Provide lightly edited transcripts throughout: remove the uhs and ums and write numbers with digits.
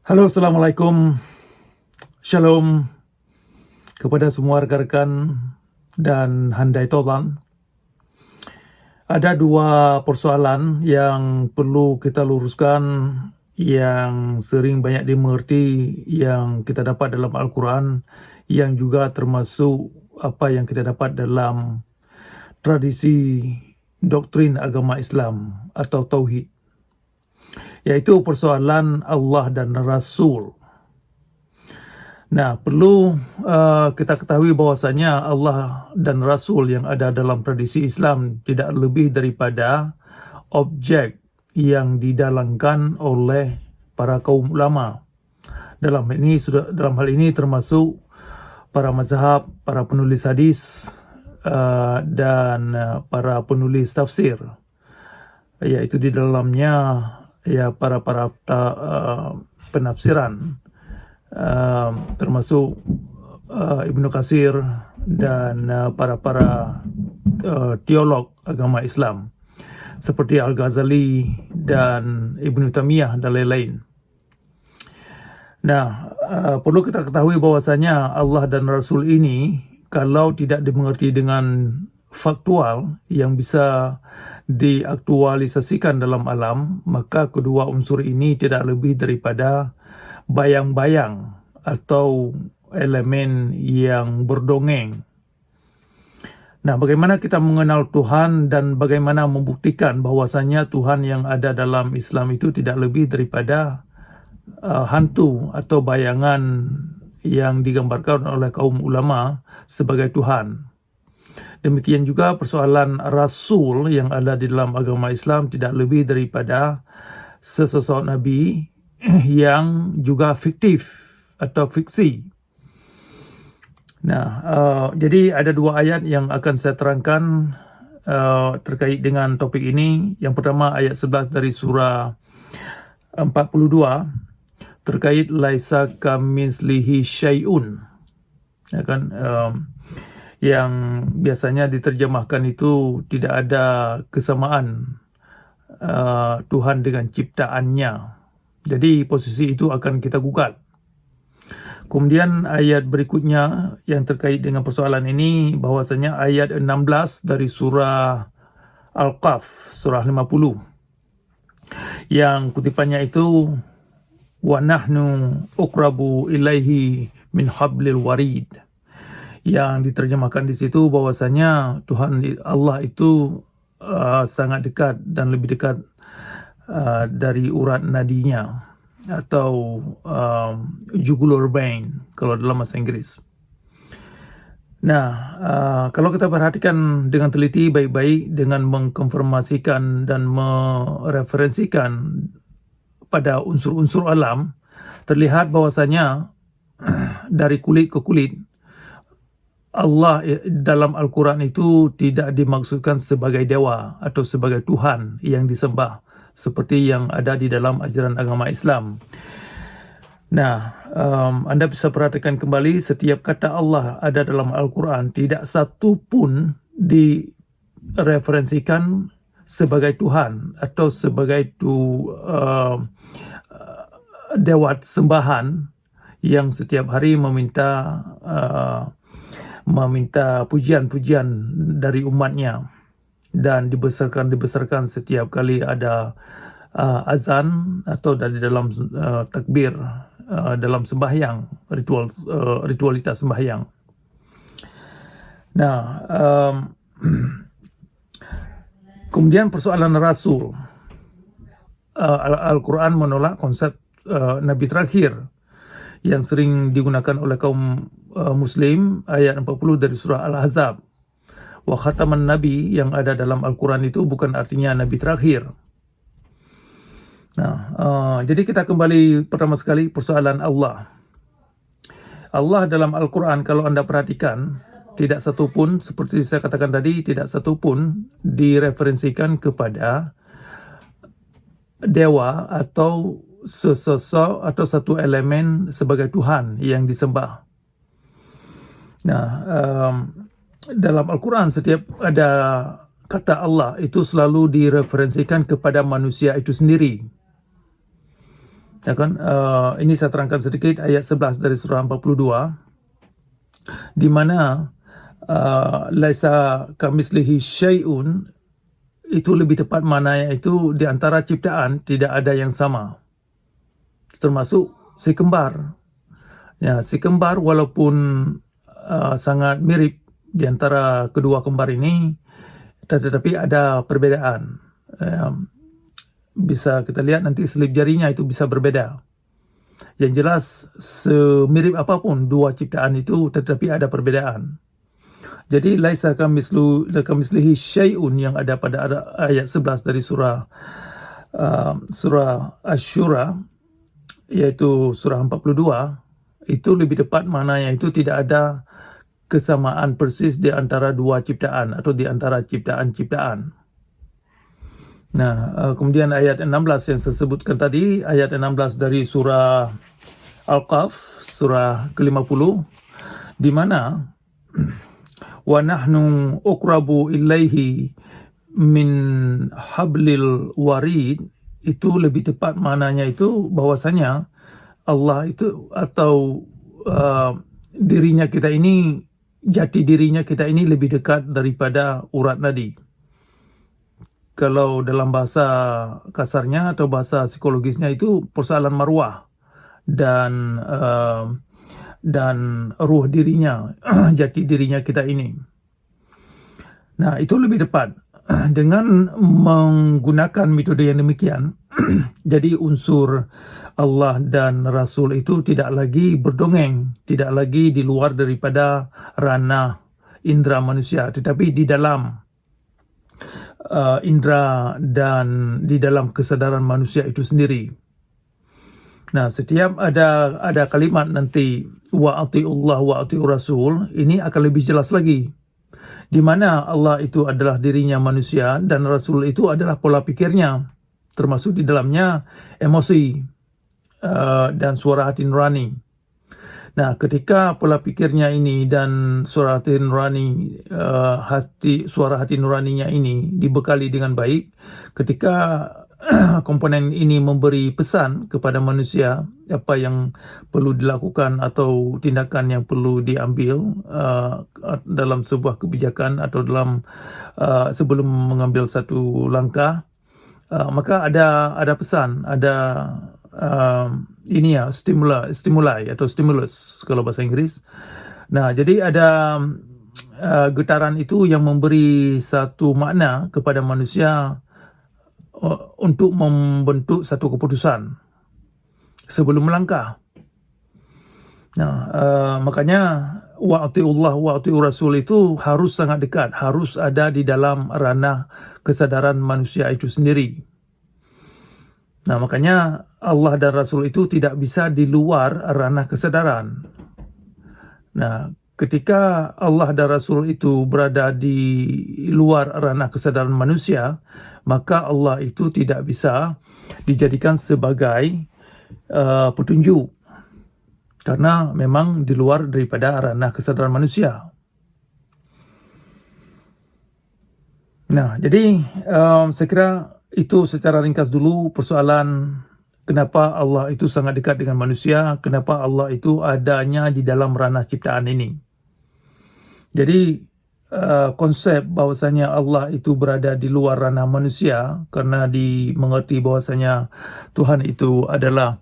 Halo, Assalamualaikum. Shalom kepada semua rekan-rekan dan handai tolan. Ada dua persoalan yang perlu kita luruskan yang sering banyak dimengerti yang kita dapat dalam Al-Quran, yang juga termasuk apa yang kita dapat dalam tradisi doktrin agama Islam atau Tauhid, yaitu persoalan Allah dan Rasul. Nah, perlu kita ketahui bahwasanya Allah dan Rasul yang ada dalam tradisi Islam tidak lebih daripada objek yang didalangkan oleh para kaum ulama. Dalam hal ini termasuk para mazhab, para penulis hadis, dan para penulis tafsir, yaitu di dalamnya para penafsiran, termasuk Ibnu Katsir dan para teolog agama Islam seperti Al-Ghazali dan Ibnu Taimiyah dan lain-lain. Nah, perlu kita ketahui bahwasanya Allah dan Rasul ini kalau tidak dimengerti dengan faktual yang bisa diaktualisasikan dalam alam, maka kedua unsur ini tidak lebih daripada bayang-bayang atau elemen yang berdongeng. Nah, bagaimana kita mengenal Tuhan dan bagaimana membuktikan bahwasanya Tuhan yang ada dalam Islam itu tidak lebih daripada hantu atau bayangan yang digambarkan oleh kaum ulama sebagai Tuhan. Demikian juga persoalan Rasul yang ada di dalam agama Islam tidak lebih daripada sesosok Nabi yang juga fiktif atau fiksi. Nah, jadi ada dua ayat yang akan saya terangkan terkait dengan topik ini. Yang pertama ayat 11 dari surah 42 terkait laisa kamitslihi syai'un, ya kan, yang biasanya diterjemahkan itu tidak ada kesamaan Tuhan dengan ciptaannya. Jadi posisi itu akan kita gugat. Kemudian ayat berikutnya yang terkait dengan persoalan ini, bahwasanya ayat 16 dari surah Al-Qaf, surah 50, yang kutipannya itu wa nahnu uqrabu ilaihi min hablil warid, yang diterjemahkan di situ bahwasanya Tuhan Allah itu sangat dekat dan lebih dekat dari urat nadinya atau jugular vein kalau dalam bahasa Inggris. Nah, kalau kita perhatikan dengan teliti baik-baik dengan mengkonfirmasikan dan mereferensikan pada unsur-unsur alam, terlihat bahwasanya dari kulit ke kulit Allah dalam Al-Quran itu tidak dimaksudkan sebagai dewa atau sebagai Tuhan yang disembah seperti yang ada di dalam ajaran agama Islam. Nah, Anda bisa perhatikan kembali setiap kata Allah ada dalam Al-Quran tidak satu pun direferensikan sebagai Tuhan atau sebagai dewa sembahan yang setiap hari meminta pujian-pujian dari umatnya dan dibesarkan setiap kali ada azan atau dari dalam takbir dalam sembahyang, ritualitas sembahyang. Nah, kemudian persoalan Rasul, Al-Quran menolak konsep Nabi terakhir yang sering digunakan oleh kaum Muslim. Ayat 40 dari surah Al-Ahzab, wa khataman Nabi, yang ada dalam Al-Quran itu bukan artinya Nabi terakhir. Nah, jadi kita kembali pertama sekali persoalan Allah. Allah dalam Al-Quran kalau Anda perhatikan tidak satu pun, seperti saya katakan tadi, tidak satu pun direferensikan kepada dewa atau sesosok atau satu elemen sebagai Tuhan yang disembah. Nah, dalam Al-Quran setiap ada kata Allah itu selalu direferensikan kepada manusia itu sendiri. Ya kan? Ini saya terangkan sedikit ayat 11 dari surah 42, di mana laisa kamislihi syai'un, itu lebih tepat maknanya itu di antara ciptaan tidak ada yang sama, termasuk si kembar. Ya, si kembar walaupun sangat mirip di antara kedua kembar ini, tetapi ada perbedaan. Bisa kita lihat nanti selip jarinya itu bisa berbeda. Yang jelas semirip apapun dua ciptaan itu, tetapi ada perbedaan. Jadi laisa kamislihi syai'un yang ada pada ayat 11 dari surah Asy-Syura, yaitu surah 42, itu lebih tepat maknanya itu tidak ada kesamaan persis di antara dua ciptaan atau di antara ciptaan-ciptaan. Nah, kemudian ayat 16 yang saya sebutkan tadi, ayat 16 dari surah Al-Qaf, surah ke-50, di mana wa nahnu uqrabu ilaihi min hablil warid, itu lebih tepat maknanya itu bahwasanya Allah itu atau dirinya kita ini, jati dirinya kita ini lebih dekat daripada urat nadi. Kalau dalam bahasa kasarnya atau bahasa psikologisnya itu persoalan marwah dan ruh dirinya, jati dirinya kita ini. Nah, itu lebih tepat. Dengan menggunakan metode yang demikian, jadi unsur Allah dan Rasul itu tidak lagi berdongeng, tidak lagi di luar daripada ranah indera manusia, tetapi di dalam indera dan di dalam kesadaran manusia itu sendiri. Nah, setiap ada kalimat nanti wa atiullah wa atiur rasul, ini akan lebih jelas lagi, di mana Allah itu adalah dirinya manusia dan Rasul itu adalah pola pikirnya, termasuk di dalamnya emosi dan suara hati nurani. Nah, ketika pola pikirnya ini dan suara hati nurani, suara hati nuraninya ini dibekali dengan baik, ketika komponen ini memberi pesan kepada manusia apa yang perlu dilakukan atau tindakan yang perlu diambil dalam sebuah kebijakan atau dalam sebelum mengambil satu langkah, maka ada pesan, ada stimuli atau stimulus kalau bahasa Inggris. Nah, jadi ada getaran itu yang memberi satu makna kepada manusia untuk membentuk satu keputusan sebelum melangkah. Nah, makanya wa atiullah wa atiur rasul itu harus sangat dekat, harus ada di dalam ranah kesadaran manusia itu sendiri. Nah, makanya Allah dan Rasul itu tidak bisa di luar ranah kesadaran. Nah, ketika Allah dan Rasul itu berada di luar ranah kesadaran manusia, maka Allah itu tidak bisa dijadikan sebagai petunjuk, karena memang di luar daripada ranah kesadaran manusia. Nah, jadi saya kira itu secara ringkas dulu persoalan kenapa Allah itu sangat dekat dengan manusia, kenapa Allah itu adanya di dalam ranah ciptaan ini. Jadi konsep bahwasanya Allah itu berada di luar ranah manusia karena dimengerti bahwasanya Tuhan itu adalah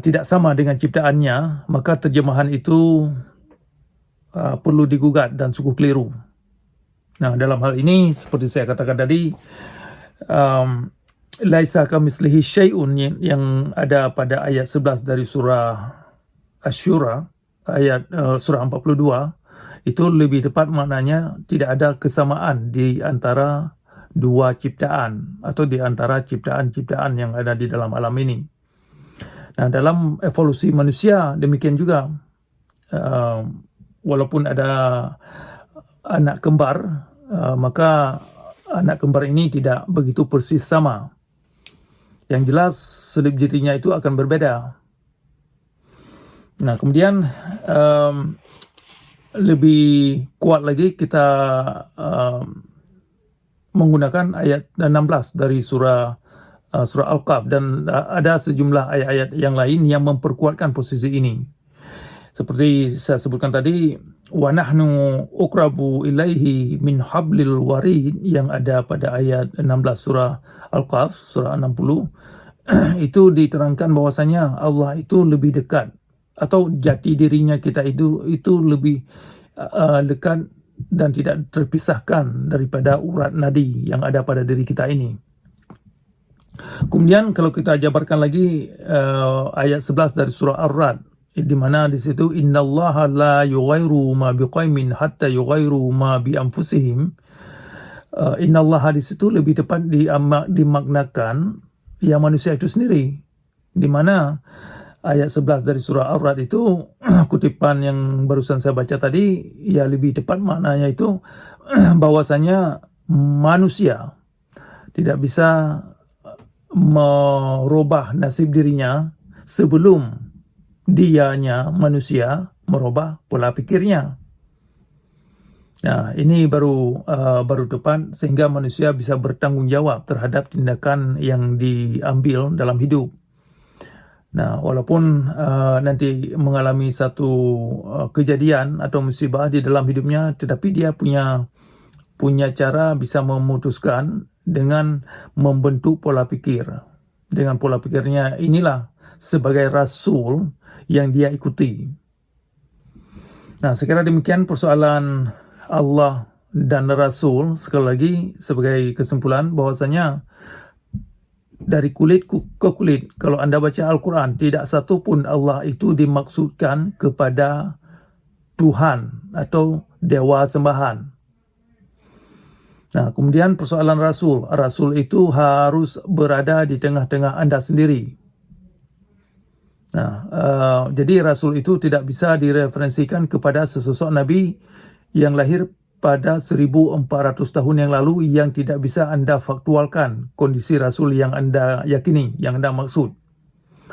tidak sama dengan ciptaannya, maka terjemahan itu perlu digugat dan sungguh keliru. Nah, dalam hal ini seperti saya katakan tadi, laisa kamislihi syai'un yang ada pada ayat 11 dari surah Asy-Syura, ayat surah 42, itu lebih tepat maknanya tidak ada kesamaan di antara dua ciptaan atau di antara ciptaan-ciptaan yang ada di dalam alam ini. Nah, dalam evolusi manusia demikian juga, walaupun ada anak kembar, maka anak kembar ini tidak begitu persis sama. Yang jelas selip jarinya itu akan berbeda. Nah, kemudian lebih kuat lagi kita menggunakan ayat 16 dari surah surah Al-Kahf, dan ada sejumlah ayat-ayat yang lain yang memperkuatkan posisi ini. Seperti saya sebutkan tadi, wa nahnu uqrabu ilaihi min hablil warid, yang ada pada ayat 16 surah Al-Kahf, surah 60. Itu diterangkan bahwasanya Allah itu lebih dekat, atau jati dirinya kita itu lebih dekat dan tidak terpisahkan daripada urat nadi yang ada pada diri kita ini. Kemudian kalau kita jabarkan lagi ayat 11 dari surah Ar-Ra'd, di mana di situ innallaha la yughayyiru ma biqaumin hatta yughayyiru ma bi anfusihim. Innallaha di situ lebih tepat dimaknakan yang manusia itu sendiri, di mana ayat 11 dari surah Ar-Ra'd itu kutipan yang barusan saya baca tadi, ya lebih tepat maknanya itu bahwasanya manusia tidak bisa merubah nasib dirinya sebelum dianya manusia merubah pola pikirnya. Nah, ini baru tepat, sehingga manusia bisa bertanggung jawab terhadap tindakan yang diambil dalam hidup. Nah, walaupun nanti mengalami satu kejadian atau musibah di dalam hidupnya, tetapi dia punya cara bisa memutuskan dengan membentuk pola pikir. Dengan pola pikirnya inilah sebagai rasul yang dia ikuti. Nah, sekira demikian persoalan Allah dan Rasul. Sekali lagi sebagai kesimpulan bahwasanya dari kulit ke kulit, kalau Anda baca Al-Quran, tidak satu pun Allah itu dimaksudkan kepada Tuhan atau dewa sembahan. Nah, kemudian persoalan Rasul. Rasul itu harus berada di tengah-tengah Anda sendiri. Nah, jadi Rasul itu tidak bisa direferensikan kepada sesosok Nabi yang lahir pada 1400 tahun yang lalu, yang tidak bisa Anda faktualkan kondisi Rasul yang Anda yakini, yang Anda maksud.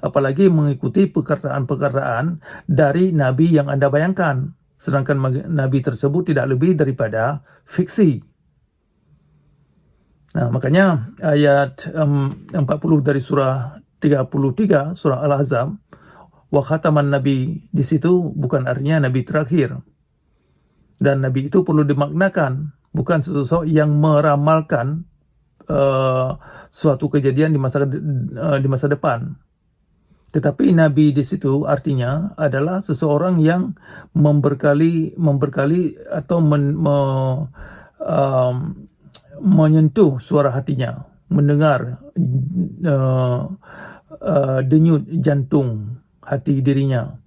Apalagi mengikuti perkataan-perkataan dari Nabi yang Anda bayangkan. Sedangkan Nabi tersebut tidak lebih daripada fiksi. Nah, makanya ayat 40 dari surah 33, surah Al-Ahzab, wa khataman Nabi, di situ bukan artinya Nabi terakhir. Dan Nabi itu perlu dimaknakan, bukan sesosok yang meramalkan suatu kejadian di masa depan. Tetapi Nabi di situ artinya adalah seseorang yang memberkali atau menyentuh suara hatinya, mendengar denyut jantung hati dirinya.